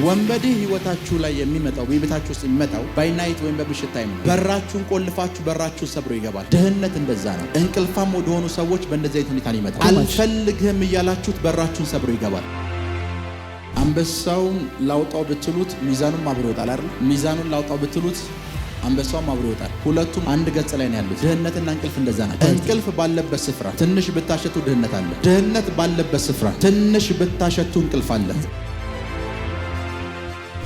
ወንበዴ ህይወታችሁ ላይ የሚመጣው በቤታችሁ ውስጥ የሚመጣው ባይናይት ወይም በምሽት ታይም ነው። በራችሁን ቆልፋችሁ በራችሁን ሰብሮ ይገባል። ድህነት እንደዛ ነው። እንቅልፋም ወደሆኑ ሰዎች በእንደዚህ አይነት ሁኔታ ይመጣል። አልፈልግህም እያላችሁት በራችሁን ሰብሮ ይገባል። አንበሳውን ላውጣው ብትሉት ሚዛኑን አብሮ ይወጣል አይደል? ሚዛኑን ላውጣው ብትሉት አንበሳውም አብሮ ይወጣል። ሁለቱም አንድ ገጽ ላይ ነው ያሉት። ድህነትና እንቅልፍ እንደዛ ናቸው። እንቅልፍ ባለበት ስፍራ ትንሽ ብታሸቱ ድህነት አለ። ድህነት ባለበት ስፍራ ትንሽ ብታሸቱ እንቅልፍ አለ።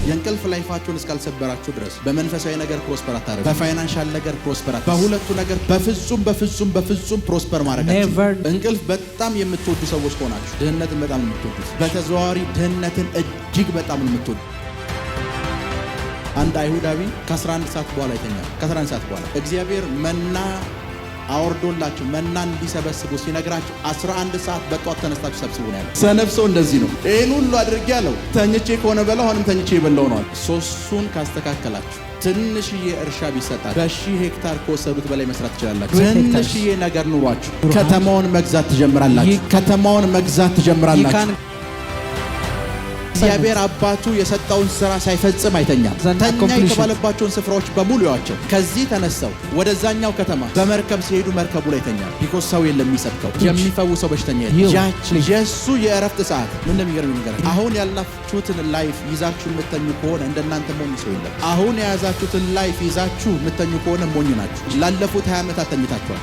የእንቅልፍ ላይፋችሁን እስካልሰበራችሁ ድረስ በመንፈሳዊ ነገር ፕሮስፐር አታረጉ። በፋይናንሻል ነገር ፕሮስፐር አታረጉ። በሁለቱ ነገር በፍጹም ፕሮስፐር ማድረጋችሁ። እንቅልፍ በጣም የምትወዱ ሰዎች ከሆናችሁ ድህነትን በጣም የምትወዱት፣ በተዘዋዋሪ ድህነትን እጅግ በጣም የምትወዱ። አንድ አይሁዳዊ ከ11 ሰዓት በኋላ ይተኛል። ከ11 ሰዓት በኋላ እግዚአብሔር መና አወርዶላችሁ መና እንዲሰበስቡ ሲነግራችሁ 11 ሰዓት በጧት ተነስታችሁ ሰብስቡ ነው ያለው። ሰነፍ ሰው እንደዚህ ነው። ይሄን ሁሉ አድርጌ ያለው ተኝቼ ከሆነ በለው አሁንም ተኝቼ ይበላው ነው። ሶስቱን ካስተካከላችሁ ትንሽዬ እርሻ ቢሰጣችሁ በ1000 ሄክታር ከወሰዱት በላይ መስራት ትችላላችሁ። ትንሽዬ ነገር ኑሯችሁ ከተማውን መግዛት ትጀምራላችሁ። እግዚአብሔር አባቱ የሰጠውን ስራ ሳይፈጽም አይተኛም። ተኛ የተባለባቸውን ስፍራዎች በሙሉ ያቸው። ከዚህ ተነስተው ወደዛኛው ከተማ በመርከብ ሲሄዱ መርከቡ ላይ ይተኛል። ቢኮዝ ሰው የለም የሚሰብከው የሚፈውሰው በሽተኛ የለም። የእሱ የእረፍት ሰዓት ምን እንደሚገርም ነገር አሁን ያላችሁትን ላይፍ ይዛችሁ የምተኙ ከሆነ እንደናንተ ሞኝ ሰው የለም። አሁን የያዛችሁትን ላይፍ ይዛችሁ የምተኙ ከሆነ ሞኝ ናችሁ። ላለፉት 20 ዓመታት ተኝታችኋል።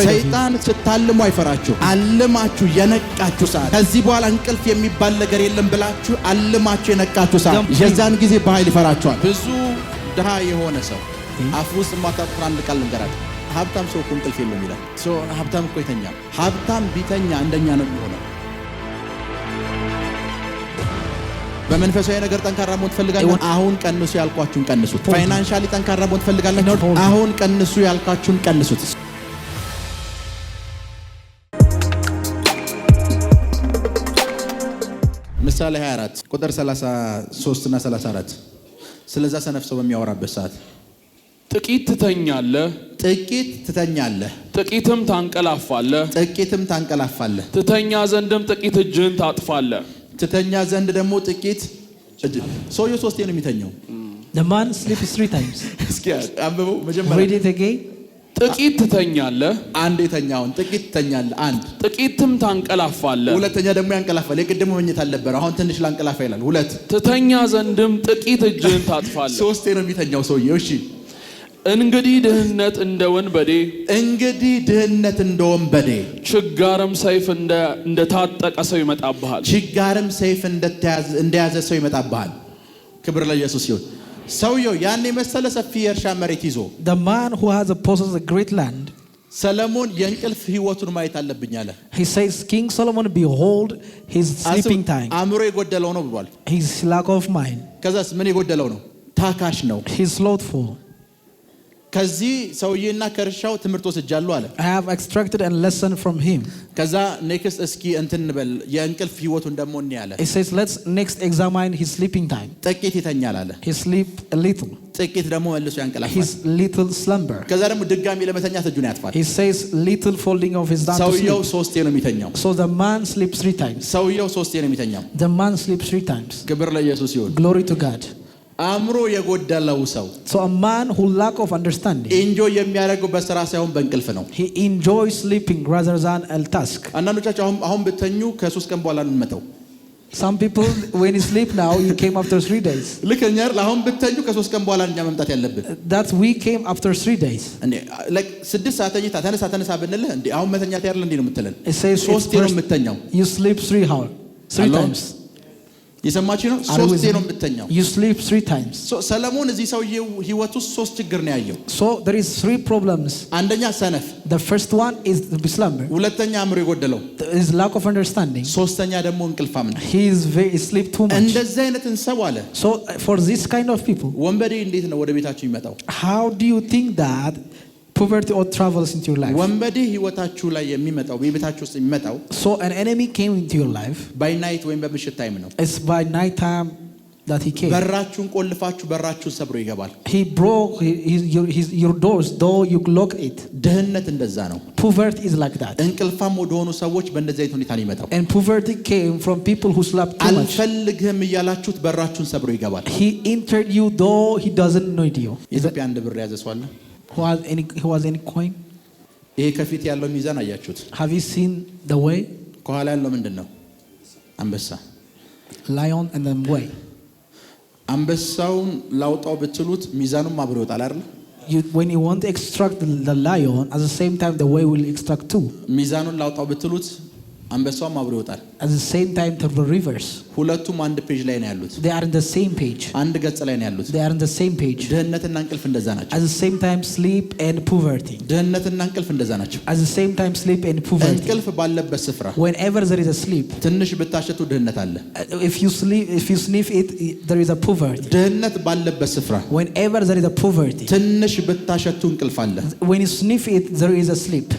ሰይጣን ስታልሙ አይፈራችሁ። አልማችሁ የነቃችሁ ሰዓት ከዚህ በኋላ እንቅልፍ የሚባል ነገር የለም ብላችሁ አልማችሁ የነቃችሁ ሰዓት የዛን ጊዜ በኃይል ይፈራችኋል። ብዙ ድሃ የሆነ ሰው አፍ ውስጥ ማታጥራ አንድ ቃል ልንገራችሁ። ሀብታም ሰው እኮ እንቅልፍ የለውም ይላል። ሀብታም እኮ ይተኛል። ሀብታም ቢተኛ እንደኛ ነው የሚሆነው። በመንፈሳዊ ነገር ጠንካራ መሆን ትፈልጋላችሁ? አሁን ቀንሱ ያልኳችሁን ቀንሱት። ፋይናንሻሊ ጠንካራ መሆን ትፈልጋላችሁ? አሁን ቀንሱ ያልኳችሁን ቀንሱት። ምሳሌ 24 ቁጥር 33 እና 34 ስለዛ ሰነፍ ሰው በሚያወራበት ሰዓት ጥቂት ትተኛለህ፣ ጥቂትም ታንቀላፋለህ፣ ትተኛ ዘንድም ጥቂት እጅህን ታጥፋለህ። ትተኛ ዘንድ ደግሞ ጥቂት እጅ። ሰውየው 3 ነው የሚተኛው። The man sleeps 3 times. እስኪ አንብበው መጀመሪያ። Read it again. ጥቂት ትተኛለህ፣ አንድ የተኛውን ጥቂት ትተኛለህ፣ አንድ ጥቂትም ታንቀላፋለህ። ሁለተኛ ደግሞ ያንቀላፋል። የቅድሙ መኝታ አልነበረ፣ አሁን ትንሽ ላንቀላፋ ይላል። ሁለት ትተኛ ዘንድም ጥቂት እጅህን ታጥፋለህ። 3 ነው የሚተኛው ሰውየው። እሺ እንግዲህ ድህነት እንደ ወንበዴ ችጋርም ሰይፍ እንደታጠቀ ሰው ይመጣብሃል። ችጋርም ሰይፍ እንደያዘ ሰው ይመጣብሃል። ክብር ለኢየሱስ ይሁን። ሰውየው ያን የመሰለ ሰፊ የእርሻ መሬት ይዞ the man who has possessed a great land, ሰለሞን የእንቅልፍ ህይወቱን ማየት አለብኝ አለ። he says King Solomon behold his sleeping time. አእምሮ የጎደለው ነው ብሏል። His lack of mind. ከዛስ ምን የጎደለው ነው? ታካሽ ነው። He's slothful. ከዚህ ሰውዬና ከእርሻው ትምህርት ወስጃለሁ አለ። I have extracted a lesson from him. ከዛ ኔክስት እስኪ እንትንበል የእንቅልፍ ህይወቱን ደግሞ እኔ አለ። He says let's next examine his sleeping time. ጥቂት ይተኛል አለ። He sleep a little. ጥቂት ደግሞ መልሶ ያንቀላፋል። His little slumber. ከዛ ደግሞ ድጋሚ ለመተኛት እጁን ያጥፋል። He says little folding of his down to sleep. ሰውየው 3 ነው የሚተኛው። So the man sleeps 3 times. ሰውየው 3 ነው የሚተኛው። The man sleeps 3 times. ክብር ለኢየሱስ ይሁን። Glory to God. አእምሮ የጎደለው ሰው So a man who lack of understanding, ኢንጆይ የሚያደርገው በስራ ሳይሆን በእንቅልፍ ነው። he enjoys sleeping rather than a task. አንዳንዶቻችሁ አሁን ብትተኙ ከ3 ቀን በኋላ ነው የምመጣው። Some people when you sleep now you came after 3 days. ልከኛ አሁን ብትተኙ ከ3 ቀን በኋላ እኛ መምጣት ያለብን That we came after 3 days. እንዴ like 6 ሰዓት ተኝታ ተነሳ ብንልህ እንዴ አሁን መተኛት ያለ እንዴ ነው የምትለን? It says 3 ነው የምትተኛው። You sleep 3 hours. 3 times. የሰማችሁ ነው? 3 ነው የምትተኛው። You sleep 3 times. ሰለሞን እዚህ ሰውዬው ህይወቱ 3 ችግር ነው ያየው። So there is 3 problems. አንደኛ ሰነፍ። The first one is the slumber. ሁለተኛ አእምሮ የጎደለው። Is lack of understanding. ሶስተኛ ደግሞ እንቅልፋም ነው። He sleep too much. እንደዚህ አይነትን ሰው አለ። So for this kind of people, ወንበዴ እንዴት ነው ወደ ቤታችሁ ይመጣው? how do you think that poverty or travels into your life? ወንበዴ ህይወታችሁ ላይ የሚመጣው በቤታችሁ ውስጥ የሚመጣው So an enemy came into your life by night ወይም በምሽት ታይም ነው። It's by night time that he came. በራችሁን ቆልፋችሁ በራችሁን ሰብሮ ይገባል። He broke your doors, though you lock it. ድህነት እንደዛ ነው። Poverty is like that. እንቅልፋም ወደሆኑ ሰዎች በእንደዚህ አይነት ሁኔታ ነው የሚመጣው። And poverty came from people who slept too much. አልፈልግህም እያላችሁት በራችሁን ሰብሮ ይገባል። He entered you, though he doesn't know you. ኢትዮጵያ አንድ ብር ያዘ ሰው አለ? Who has any coin? ይሄ ከፊት ያለው ሚዛን አያችሁት? Have you seen the way? ከኋላ ያለው ምንድነው? አንበሳ። Lion and the way. አንበሳውን ላውጣው ብትሉት ሚዛኑም አብሮ ይወጣል አይደል? When you want to extract the lion, at the same time the way will extract too. ሚዛኑን ላውጣው ብትሉት አንበሳውም አብሮ ይወጣል። At the same time the reverse. ሁለቱም አንድ ፔጅ ላይ ነው ያሉት። They are in the same page. አንድ ገጽ ላይ ነው ያሉት። They are in the same page. ድህነትና እንቅልፍ እንደዛ ናቸው። At the same time sleep and poverty. ድህነትና እንቅልፍ እንደዛ ናቸው። At the same time sleep and poverty. እንቅልፍ ባለበት ስፍራ Whenever there is a sleep, ትንሽ ብታሸቱ ድህነት አለ። if you sniff it, there is a poverty. ድህነት ባለበት ስፍራ Whenever there is a poverty, ትንሽ ብታሸቱ እንቅልፍ አለ። when you sniff it, there is a sleep.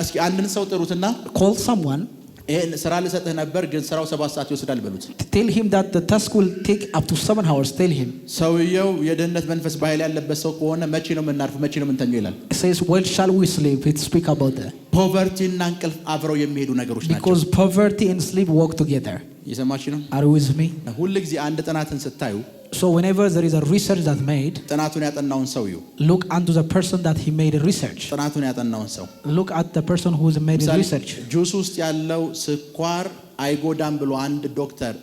እስኪ አንድን ሰው ጥሩትና Call someone. ይሄን ስራ ልሰጥህ ነበር ግን ስራው 7 ሰዓት ይወስዳል በሉት። Tell him that the task will take up to 7 hours. Tell him. ሰውየው የድህነት መንፈስ በኃይል ያለበት ሰው ከሆነ መቼ ነው የምናርፈው? መቼ ነው የምንተኛው ይላል። It says, when shall we sleep? It speak about that. ፖቨርቲ እና እንቅልፍ አብረው የሚሄዱ ነገሮች ናቸው። Because poverty and sleep walk together. እየሰማችሁ ነው? Are you with me? ሁሉ ጊዜ አንድ ጥናትን ስታዩ So whenever there is a research that made, ጥናቱን ያጠናውን ሰውየው look unto the person that he made a research. ጥናቱን ያጠናውን ሰው Look at the person who has made a research. ጁስ ውስጥ ያለው ስኳር አይጎዳም ብሎ አንድ ዶክተር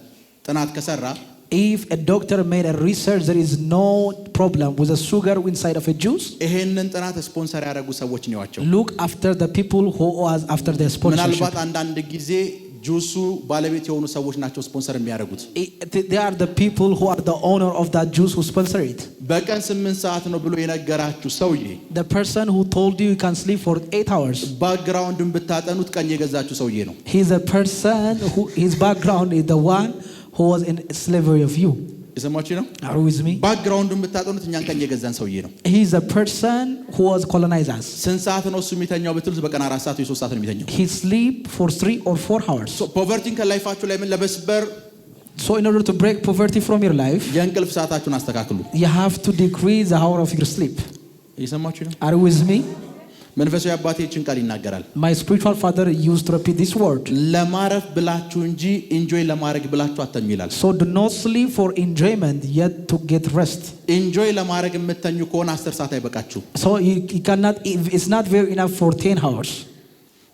ጥናት ከሰራ If a doctor made a research, there is no problem with the sugar inside of a juice. ይሄንን ጥናት ስፖንሰር ያደረጉ ሰዎች ነዋቸው። Look after the people who was after the sponsorship. ምናልባት አንዳንድ ጊዜ ጁሱ ባለቤት የሆኑ ሰዎች ናቸው ስፖንሰር የሚያደርጉት። They are the people who are the owner of that juice who sponsor it. በቀን 8 ሰዓት ነው ብሎ የነገራችሁ ሰውዬ The person who told you can sleep for 8 hours. ባክግራውንዱን ብታጠኑት ቀኝ የገዛችሁ ሰውዬ ነው። He is a person who his background is the one who was in slavery of you. የሰማችሁ ነው? Are you with me? ባክግራውንዱን ብታጠኑት እኛን ቀኝ የገዛን ሰውዬ ነው። He is a person who was colonized us. ስንት ሰዓት ነው እሱ የሚተኛው ብትሉት በቀን 4 ሰዓት ወይ 3 ሰዓት ነው የሚተኛው። He sleep for 3 or 4 hours. ፖቨርቲን ከላይፋችሁ ላይ ምን ለመስበር So in order to break poverty from your life, የእንቅልፍ ሰዓታችሁን አስተካክሉ። you have to decrease the hour of your sleep. እየሰማችሁ ነው? Are you with me? መንፈሳዊ አባቴ ይህችን ቃል ይናገራል። My spiritual father used to repeat this word. ለማረፍ ብላችሁ እንጂ ኢንጆይ ለማድረግ ብላችሁ አተኙ ይላል። So do not sleep for enjoyment, yet to get rest. ኢንጆይ ለማድረግ የምተኙ ከሆነ 10 ሰዓት አይበቃችሁ። So you cannot, it's not very enough for 10 hours.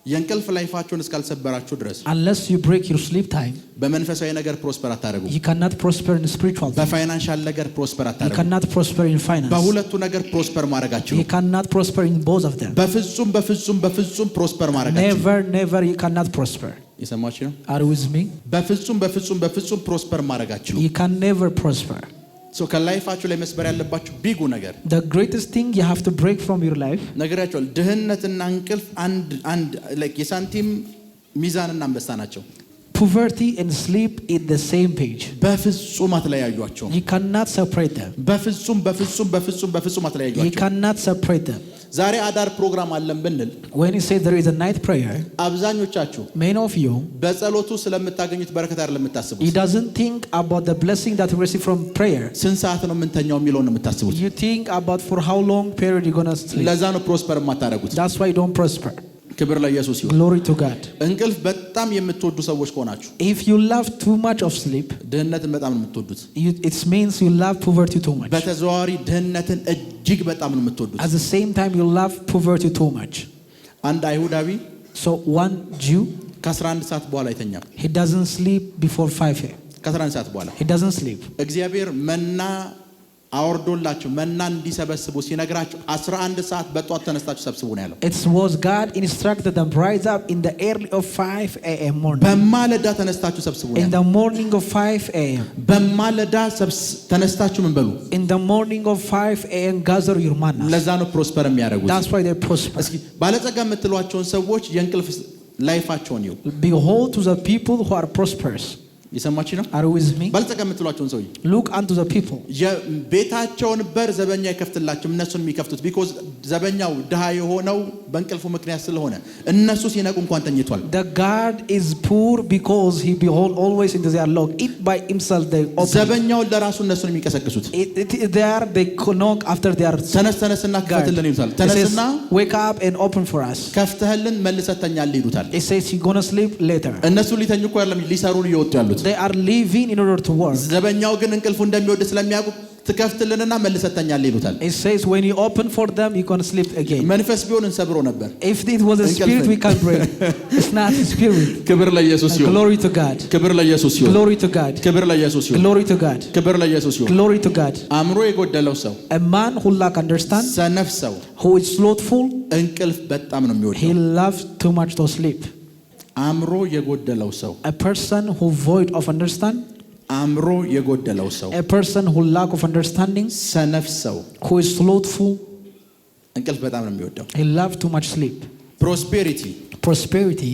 የእንቅልፍ ላይፋችሁን እስካልሰበራችሁ ድረስ Unless you break your sleep time, በመንፈሳዊ ነገር ፕሮስፐር አታደርጉ። you cannot prosper in spiritual things. በፋይናንሻል ነገር ፕሮስፐር You አታደርጉ። cannot prosper in finance. በሁለቱ ነገር ፕሮስፐር ማድረጋችሁ You cannot prosper in both of them. በፍጹም በፍጹም በፍጹም ፕሮስፐር ማድረጋችሁ Never you cannot prosper. የሰማችሁ ነው? Are you with me? በፍጹም በፍጹም በፍጹም ፕሮስፐር ማድረጋችሁ You can never prosper. ሶ ከላይፋችሁ ላይ መስበር ያለባችሁ ቢጉ ነገር The greatest thing you have to break from your life. ነገራችኋል። ድህነትና እንቅልፍ አንድ ላይክ የሳንቲም ሚዛንና አንበሳ ናቸው። Poverty and sleep in the same page. በፍጹም አትለያዩአቸው። You cannot separate them. በፍጹም በፍጹም በፍጹም በፍጹም You አትለያዩአቸው። cannot separate them. ዛሬ አዳር ፕሮግራም አለን ብንል When you say there is a night prayer, አብዛኞቻችሁ many of you, በጸሎቱ ስለምታገኙት በረከት አይደለም የምታስቡት። he doesn't think about the blessing that you receive from prayer. ስንት ሰዓት ነው የምንተኛው የሚለውን ነው የምታስቡት። You think about for how long period you're going to sleep. ለዛ ነው ፕሮስፐር የማታደርጉት። That's why you don't prosper. ክብር ለኢየሱስ ይሁን። Glory to God. እንቅልፍ በጣም የምትወዱ ሰዎች ከሆናችሁ If you love too much of sleep, ድህነትን በጣም ነው የምትወዱት። it means you love poverty too much. በተዘዋዋሪ ድህነትን እጅግ በጣም ነው የምትወዱት። At the same time, you love poverty too much. አንድ አይሁዳዊ So one Jew, ከ11 ሰዓት በኋላ አይተኛም። he doesn't sleep before 5 a.m. ከ11 ሰዓት በኋላ He doesn't sleep. እግዚአብሔር መና አወርዶላችሁ መና እንዲሰበስቡ ሲነግራችሁ 11 ሰዓት በጧት ተነስታችሁ ሰብስቡ ነው ያለው። It was God instructed them rise up in the early of 5 a.m. morning. በማለዳ ተነስታችሁ ሰብስቡ ነው In ያለው። the morning of 5 a.m. በማለዳ ተነስታችሁ ምን በሉ? In the morning of 5 a.m. gather your manna. ለዛ ነው ፕሮስፐር የሚያደርጉት። That's why they prosper. እስኪ ባለጸጋ የምትሏቸውን ሰዎች የእንቅልፍ ላይፋቸውን ይው። Behold to the people who are prosperous. የሰማችሁ ነው? Are you with me? ባለጸጋ የምትሏቸውን ሰውዬ Look unto the people. የቤታቸውን በር ዘበኛ ይከፍትላቸው እነሱን የሚከፍቱት ቢኮዝ ዘበኛው ድሃ የሆነው በእንቅልፉ ምክንያት ስለሆነ እነሱ ሲነቁ እንኳን ተኝቷል። The guard is poor because he behold always into their lock. It by himself they open. ዘበኛውን ለራሱ እነሱን የሚቀሰቅሱት There they knock after their ተነስና ክፈትልን ይሉታል። ተነስና wake up and open for us. ከፍተህልን መልሰህ ተኛል ይሉታል። It says you're going to sleep later. እነሱ ሊተኙ እኮ አይደለም ሊሰሩ እየወጡ ያሉት። They are leaving in order to work. ዘበኛው ግን እንቅልፉ እንደሚወድ ስለሚያውቁ ትከፍትልንና መልሰህ ተኛል ይሉታል። It says when you open for them you're going to sleep again. መንፈስ ቢሆን እንሰብሮ ነበር። If it was a spirit we can't break. It's not a spirit. ክብር ለኢየሱስ ይሁን። Glory to God. ክብር ለኢየሱስ ይሁን። Glory to God. ክብር ለኢየሱስ ይሁን። Glory to God. ክብር ለኢየሱስ ይሁን። Glory to God. አእምሮ የጎደለው ሰው A man who lack understand, ሰነፍ ሰው who is slothful, እንቅልፍ በጣም ነው የሚወደው። he loves too much to sleep. አእምሮ የጎደለው ሰው A person who void of understand, አእምሮ የጎደለው ሰው a person who lack of understanding, ሰነፍ ሰው who is slothful, እንቅልፍ በጣም ነው የሚወደው። he loves too much sleep. ፕሮስፔሪቲ Prosperity,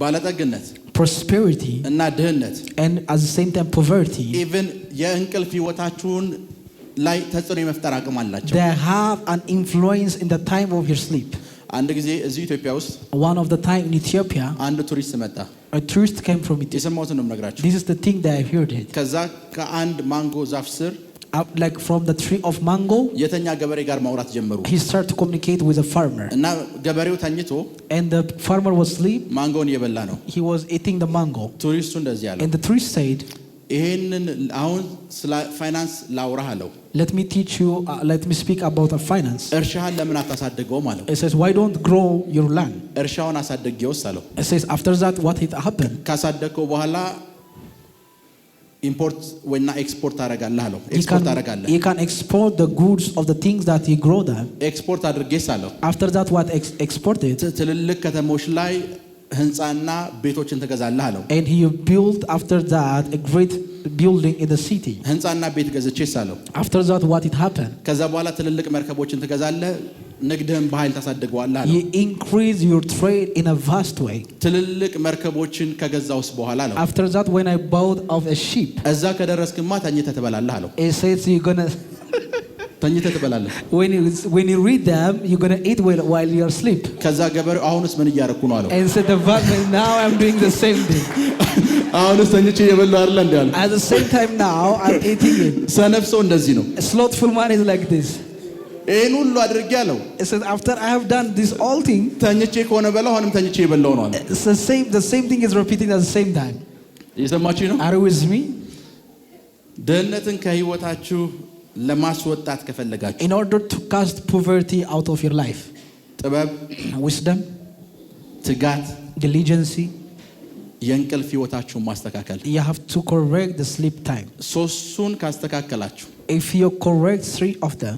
ባለጠግነት prosperity, እና ድህነት and at the same time poverty, ኢቭን የእንቅልፍ ህይወታችሁን ላይ ተጽዕኖ የመፍጠር አቅም አላቸው። they have an influence in the time of your sleep. አንድ ጊዜ እዚህ ኢትዮጵያ ውስጥ One of the time in Ethiopia, አንድ ቱሪስት መጣ። a tourist came from Ethiopia. የሰማሁትን ነው የምነግራችሁ። This is the thing that I heard it. ከዛ ከአንድ ማንጎ ዛፍ ስር Like from the tree of mango, የተኛ ገበሬ ጋር ማውራት ጀመሩ he started to communicate with a farmer. እና ገበሬው ተኝቶ And the farmer was asleep. ማንጎን እየበላ ነው። He was eating the mango. ቱሪስቱ እንደዚህ አለው፣ And the tourist said, ይሄንን አሁን ስለ ፋይናንስ ላውራህ አለው። let me teach you, let me speak about the finance. እርሻህን ለምን አታሳድገውም አለው። It says, why don't grow your land? እርሻውን አሳድጌውስ አለው። It says, after that, what it happened? ካሳደግከው በኋላ ኢምፖርት ወይና ኤክስፖርት ታደርጋለህ አለው። ኤክስፖርት ታደርጋለህ። You can export the goods of the things that you grow them. ኤክስፖርት አድርጌስ አለው። After that, what exported? ትልልቅ ከተሞች ላይ ህንጻና ቤቶችን ትገዛለህ አለው። And he built after that a great building in the city. ህንጻና ቤት ገዝቼስ አለው። After that, what it happened? ከዛ በኋላ ትልልቅ መርከቦችን ትገዛለህ፣ ንግድህን በኃይል ታሳድገዋለህ አለው። You increase your trade in a vast way. ትልልቅ መርከቦችን ከገዛውስ በኋላ አለው። After that, when I bought of a sheep, እዛ ከደረስክማ ተኝተህ ትበላለህ አለው። it says you're gonna ተኝተህ ትበላለህ። when you read them, you're gonna eat while you're asleep. ከዛ ገበሬው አሁንስ ምን እያደረኩ ነው አለው። And said the farmer, now I'm doing the same thing. አሁንስ ተኝቼ እየበላሁ አይደል እንዴ አለው። At the same time now, I'm eating it. ሰነፍ ሰው እንደዚህ ነው። A slothful man is like this. ይሄን ሁሉ አድርጌ አለው። It says after I have done this all thing, ተኝቼ ከሆነ በላው አሁንም ተኝቼ እየበላሁ ነው አለ። it's the same thing is repeating at the same time. እየሰማችሁ ነው? Are you with me? ድህነትን ከህይወታችሁ ለማስወጣት ከፈለጋችሁ In order to cast poverty out of your life, ጥበብ፣ wisdom, ትጋት፣ diligence, የእንቅልፍ ህይወታችሁን ማስተካከል። you have to correct the sleep time. ሶስቱን ካስተካከላችሁ If you correct 3 of them,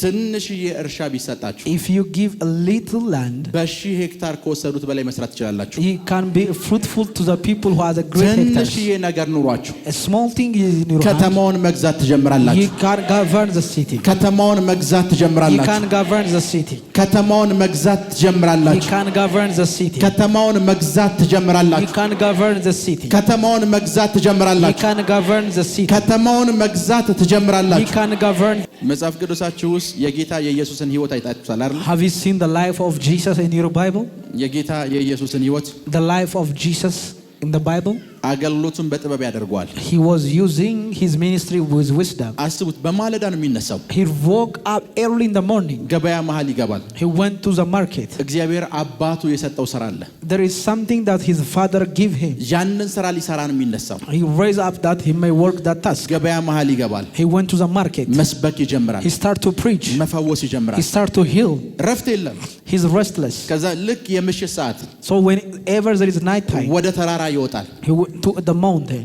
ትንሽዬ እርሻ ቢሰጣችሁ if you give a little land, በሺህ ሄክታር ከወሰዱት በላይ መስራት ትችላላችሁ። you can be fruitful to the people who have a great hectares. ትንሽዬ ነገር ኑሯችሁ A small thing is in your hand. ከተማውን መግዛት ትጀምራላችሁ። You can govern the city. ከተማውን መግዛት You ትጀምራላችሁ። can govern the city. ከተማውን መግዛት You ትጀምራላችሁ። can govern the city. ከተማውን መግዛት You ትጀምራላችሁ። can govern the city. ከተማውን መግዛት You ትጀምራላችሁ። can govern the city. ከተማውን መግዛት You ትጀምራላችሁ። can govern. መጽሐፍ ቅዱሳችሁ ውስጥ የጌታ የኢየሱስን ህይወት አይታችኋል አይደል? Have you seen the life of Jesus in your Bible? የጌታ የኢየሱስን ህይወት The life of Jesus in the Bible? አገልግሎቱን በጥበብ ያደርገዋል። He was using his ministry with wisdom. አስቡት፣ በማለዳ ነው የሚነሳው። He woke up early in the morning. ገበያ መሃል ይገባል። He went to the market. እግዚአብሔር አባቱ የሰጠው ስራ አለ። There is something that his father gave him. ያንን ስራ ሊሰራ ነው የሚነሳው። He raised up that he may work that task. ገበያ መሃል ይገባል። He went to the market. መስበክ ይጀምራል። He started to preach. መፈወስ He ይጀምራል። started to heal. ረፍት የለም። He's restless. ከዛ ልክ የምሽት ሰዓት So whenever there is night time, ወደ ተራራ ይወጣል። he went to the mountain.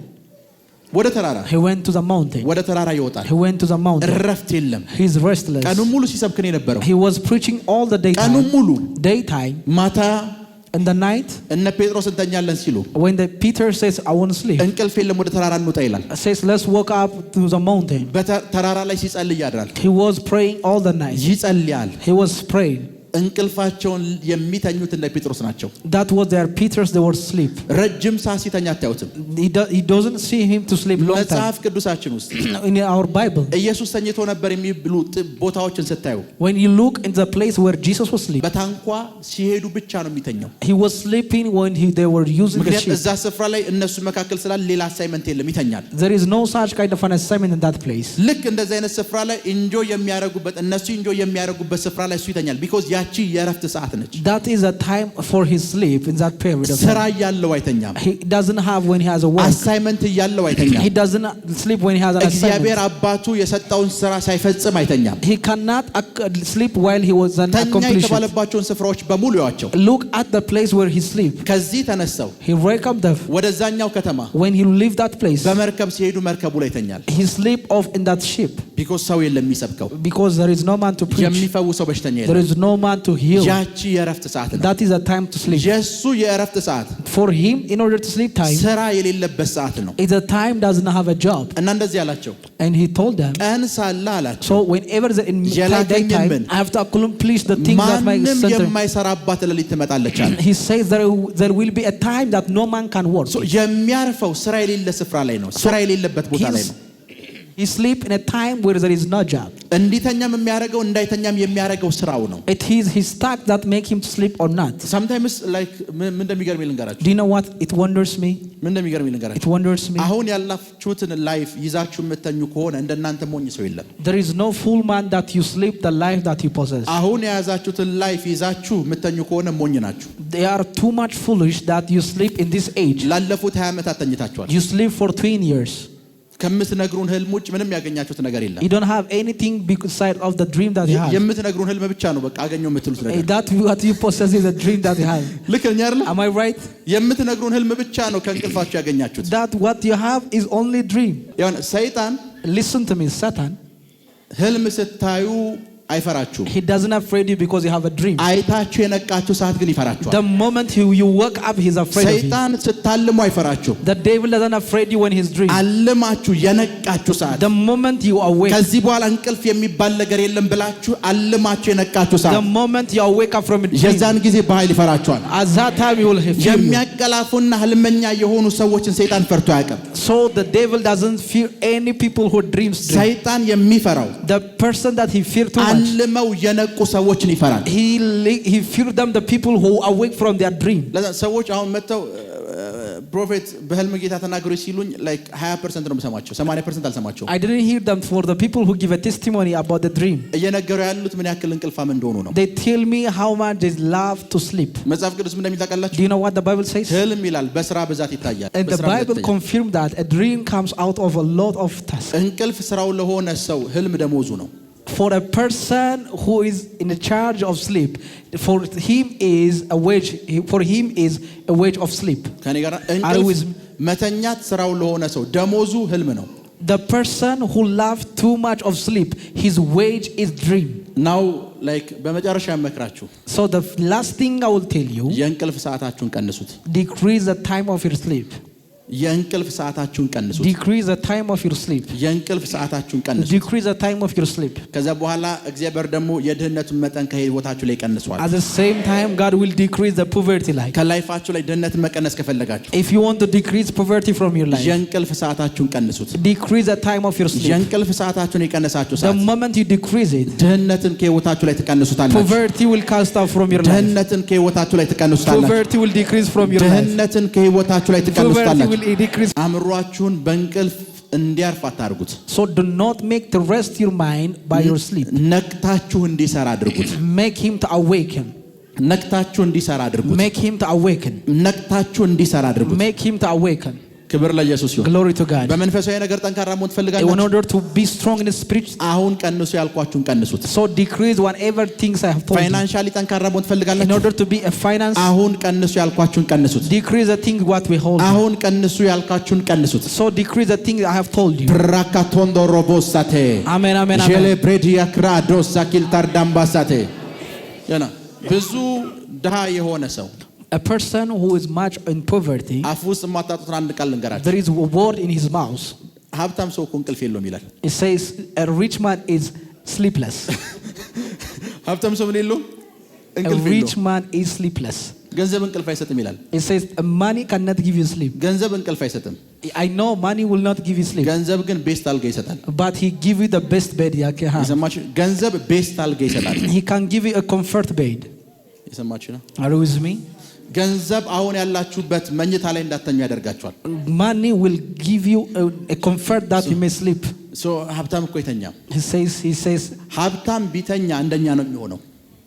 ወደ ተራራ He went to the mountain. ወደ ተራራ ይወጣል። He went to the mountain. ረፍት የለም። He's restless. ቀኑን ሙሉ ሲሰብክ ነው የነበረው። He was preaching all the ቀኑን daytime. ሙሉ Daytime. ማታ In the night, እነ ጴጥሮስ እንተኛለን ሲሉ when Peter says, I want to sleep, እንቅልፍ የለም ወደ ተራራ እንውጣ ይላል። says, let's walk up to the mountain. በተራራ ላይ ሲጸልይ ያድራል። He was praying all the night. ይጸልያል። He was praying. እንቅልፋቸውን የሚተኙት እንደ ጴጥሮስ ናቸው። That was their Peter's, they were sleep. ረጅም ሰዓት ሲተኛ አታዩትም። He doesn't see him to sleep long time. መጽሐፍ ቅዱሳችን ውስጥ In our Bible, ኢየሱስ ተኝቶ ነበር የሚብሉ ቦታዎችን ስታዩ when you look in the place where Jesus was sleeping, በታንኳ ሲሄዱ ብቻ ነው የሚተኛው። he was sleeping when they were using the ምክንያቱም ship. እዛ ስፍራ ላይ እነሱ መካከል ስላለ ሌላ አሳይመንት የለም፣ ይተኛል። There is no such kind of an assignment in that place. ልክ እንደዚህ አይነት ስፍራ ላይ ኢንጆይ የሚያረጉበት እነሱ ኢንጆይ የሚያረጉበት ስፍራ ላይ እሱ ይተኛል። because ያቺ የእረፍት ሰዓት ነች። That is a time for his sleep in that period of ስራ time. ያለው አይተኛም። He doesn't have when he has a work. አሳይመንት ያለው አይተኛም። He doesn't sleep when he has an እግዚአብሔር assignment. አባቱ የሰጠውን ስራ ሳይፈጽም አይተኛም። He cannot sleep while he was an ተኛ accomplishment. የተባለባቸውን ስፍራዎች በሙሉ ያዋቸው። Look at the place where he sleep. ከዚህ ተነስተው He wake up ወደዛኛው ከተማ when he leave that place. በመርከብ ሲሄዱ መርከቡ ላይ ይተኛል። He sleep off in that ship because ሰው የለም የሚሰብከው፣ because there is no man to preach. የሚፈውሰው በሽተኛ There የለም። is no man to heal. ያቺ የእረፍት ሰዓት ነው። That is a time to sleep. የሱ የእረፍት ሰዓት For him, in order to sleep time, ስራ የሌለበት ሰዓት ነው። is a time doesn't have a job. እና እንደዚህ አላቸው፣ And he told them, ቀን ሳለ አላቸው so whenever in የላከኝን daytime, ምን? I have to accomplish the things that my ማንም center. የማይሰራባት ሌሊት ትመጣለች አለ። He says there will be a time that no man can work. የሚያርፈው ስራ የሌለ ስፍራ ላይ ነው። ስራ የሌለበት ቦታ ላይ ነው። He sleep in a time where there is no job. እንዲተኛም የሚያረገው እንዳይተኛም የሚያረገው ስራው ነው። It is his task that make him to sleep or not. sometimes like ምን እንደሚገርም ልንገራችሁ። Do you know what it wonders me? ምን እንደሚገርም ልንገራችሁ። It wonders me. አሁን ያላችሁትን ላይፍ ይዛችሁ የምተኙ ከሆነ እንደናንተ ሞኝ ሰው የለም። There is no fool man that you sleep the life that you possess. አሁን የያዛችሁትን ላይፍ ይዛችሁ የምተኙ ከሆነ ሞኝ ናችሁ። They are too much foolish that you sleep in this age. ላለፉት 20 ዓመታት ተኝታችኋል። You sleep for 20 years. ከምትነግሩን ህልም ውጭ ምንም ያገኛችሁት ነገር የለም። You don't have anything beside of the dream that you have. የምትነግሩን ህልም ብቻ ነው በቃ አገኘው የምትሉት ነገር። That what you possess is a dream that you have. ልክ ነኝ አይደል? Am I right? የምትነግሩን ህልም ብቻ ነው ከእንቅልፋችሁ ያገኛችሁት። That what you have is only dream. ያው ሰይጣን Listen to me, Satan. ህልም ስታዩ አይፈራችሁም። He doesn't afraid you because you have a dream. አይታችሁ የነቃችሁ ሰዓት ግን ይፈራችኋል። The moment you wake up, he's afraid of you. ሰይጣን ስታልሙ አይፈራችሁም። The devil doesn't afraid you when he's dreaming. አልማችሁ የነቃችሁ ሰዓት The moment you awake, ከዚህ በኋላ እንቅልፍ የሚባል ነገር የለም ብላችሁ አልማችሁ የነቃችሁ ሰዓት the moment you awake up from a dream, የዛን ጊዜ በኃይል ይፈራችኋል። at that time you will fear you. የሚያቀላፉና ህልመኛ የሆኑ ሰዎችን ሰይጣን ፈርቶ አያውቅም። So the devil doesn't fear any people who dreams dream. ሰይጣን የሚፈራው The person that he fear too much, አልመው የነቁ ሰዎችን ይፈራል። he fear them, the people who awake from their dream. ለዛ ሰዎች አሁን መተው ፕሮፌት በህልም ጌታ ተናገሩ ሲሉኝ like 20% ነው የምሰማቸው፣ 80% አልሰማቸውም። I didn't hear them for the people who give a testimony about the dream. እየነገሩ ያሉት ምን ያክል እንቅልፋም እንደሆኑ ነው። They tell me how much they love to sleep. መጽሐፍ ቅዱስ ምን እንደሚታቀላችሁ Do you know what the Bible says? ህልም ይላል በስራ ብዛት ይታያል። And the Bible confirms that a dream comes out of a lot of tasks. እንቅልፍ ስራው ለሆነ ሰው ህልም ደሞዙ ነው። For a person who is in charge of sleep, for him is a wage. For him is a wage of sleep. ከኔ ጋር እንቅልፍ መተኛት ስራው ለሆነ ሰው ደሞዙ ህልም ነው። The person who loves too much of sleep, his wage is dream. Now like በመጨረሻ ያመክራችሁ So the last thing I will tell you, የእንቅልፍ ሰዓታችሁን ቀንሱት። decrease the time of your sleep. የእንቅልፍ ሰዓታችሁን ቀንሱት። Decrease the time of your sleep. የእንቅልፍ ሰዓታችሁን ቀንሱት። Decrease the time of your sleep. ከዛ በኋላ እግዚአብሔር ደግሞ የድህነቱን መጠን ከህይወታችሁ ላይ ቀንሷል። At the same time, God will decrease the poverty life. ከላይፋችሁ ላይ ድህነትን መቀነስ ከፈለጋችሁ If you want to decrease poverty from your life, የእንቅልፍ ሰዓታችሁን ቀንሱት። decrease the time of your sleep. የእንቅልፍ ሰዓታችሁን የቀነሳችሁ The ሰዓት moment you decrease it, ድህነትን ከህይወታችሁ ላይ ትቀንሱታላችሁ። poverty will cast out from your life. ድህነትን ከህይወታችሁ ላይ ትቀንሱታላችሁ። Poverty will decrease from your life. ድህነትን ከህይወታችሁ ላይ Poverty ትቀንሱታላችሁ። will decrease. አእምሯችሁን በእንቅልፍ እንዲያርፍ አታርጉት። So do not make to rest your mind by your sleep. ነቅታችሁ እንዲሰራ አድርጉት። Make him to awaken. ነቅታችሁ እንዲሰራ አድርጉት። Make him to awaken. ነቅታችሁ እንዲሰራ አድርጉት። Make him to awaken. ክብር ለኢየሱስ ይሁን። Glory to God. በመንፈሳዊ ነገር ጠንካራ መሆን In ትፈልጋላችሁ? order to be strong in the spirit, አሁን ቀንሱ ያልኳችሁን ቀንሱት። so decrease whatever things I have told you. ፋይናንሻሊ ጠንካራ መሆን In ትፈልጋላችሁ? order to be a finance, አሁን ቀንሱ ያልኳችሁን ቀንሱት። decrease the things what we hold. አሁን ቀንሱ ያልኳችሁን ቀንሱት። So decrease the things I have told you. ብራካቶንዶ ሮቦሳቴ Amen, amen, ጄሌ amen. ብሬዲያ ክራዶስ ሳኪልታር ዳምባሳቴ ያና ብዙ ድሃ የሆነ ሰው A person who is much in poverty, አፍ ውስጥ የማታጡትን አንድ ቃል ልንገራችሁ። there is a word in his mouth. ሀብታም ሰው እኮ እንቅልፍ የለውም ይላል። It says a rich man is sleepless. ሀብታም ሰው ምን የለውም? a rich man is sleepless. ገንዘብ እንቅልፍ አይሰጥም ይላል። It says money cannot give you sleep. ገንዘብ እንቅልፍ አይሰጥም። I know money will not give you sleep. ገንዘብ ግን ቤስት አልጋ ይሰጣል። But he give you the best bed you can have. የሰማችሁ? ገንዘብ ቤስት አልጋ ይሰጣል። He can give you a comfort bed. የሰማችሁ ነው? Are you with me? ገንዘብ አሁን ያላችሁበት መኝታ ላይ እንዳተኙ ያደርጋችኋል። Money will give you a comfort that you may sleep. So ሀብታም እኮ ይተኛል። He says ሀብታም ቢተኛ እንደኛ ነው የሚሆነው።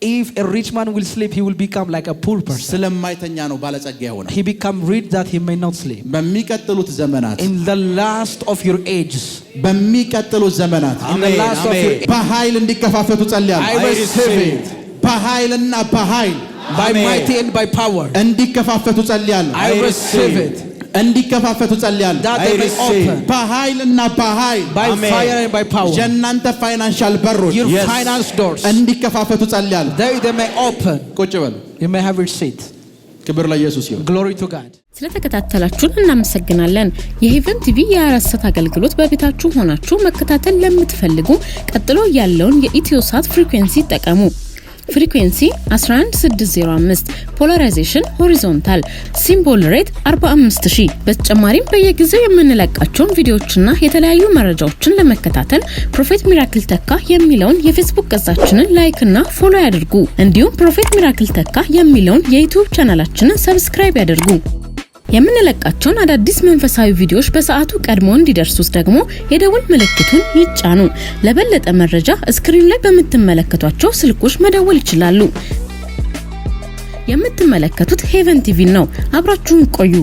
If a rich man will sleep, he will become like a poor person. ስለማይተኛ ነው ባለጸጋ የሆነው። He become rich that he may not sleep. በሚቀጥሉት ዘመናት In the last of your ages. በሚቀጥሉት ዘመናት In the last of your በኃይል እንዲከፋፈቱ ጸልያለሁ። I receive it. በኃይልና በኃይል By mighty and by power. እንዲከፋፈቱ ጸልያለሁ። I receive it. እንዲከፋፈቱ ጸልያለሁ። That they may open. በኃይልና በኃይል By fire and by power. የእናንተ ፋይናንሻል በሮች Your finance doors. እንዲከፋፈቱ ጸልያለሁ። They may open. ቁጭ በሉ። You may have your seat. ክብር ለኢየሱስ ይሁን። Glory to God. ስለተከታተላችሁን እናመሰግናለን። የሄቨን ቲቪ የ24 አገልግሎት በቤታችሁ ሆናችሁ መከታተል ለምትፈልጉ ቀጥሎ ያለውን የኢትዮሳት ፍሪኩዌንሲ ተጠቀሙ። ፍሪኩዌንሲ 11605 ፖላራይዜሽን ሆሪዞንታል ሲምቦል ሬት 45000 በተጨማሪም በየጊዜው የምንለቃቸውን ቪዲዮዎችና የተለያዩ መረጃዎችን ለመከታተል ፕሮፌት ሚራክል ተካ የሚለውን የፌስቡክ ገጻችንን ላይክ እና ፎሎ ያድርጉ። እንዲሁም ፕሮፌት ሚራክል ተካ የሚለውን የዩቲዩብ ቻናላችንን ሰብስክራይብ ያድርጉ። የምንለቃቸውን አዳዲስ መንፈሳዊ ቪዲዮዎች በሰዓቱ ቀድሞ እንዲደርሱት ደግሞ የደውል ምልክቱን ይጫኑ። ለበለጠ መረጃ ስክሪን ላይ በምትመለከቷቸው ስልኮች መደወል ይችላሉ። የምትመለከቱት ሄቨን ቲቪ ነው። አብራችሁን ቆዩ።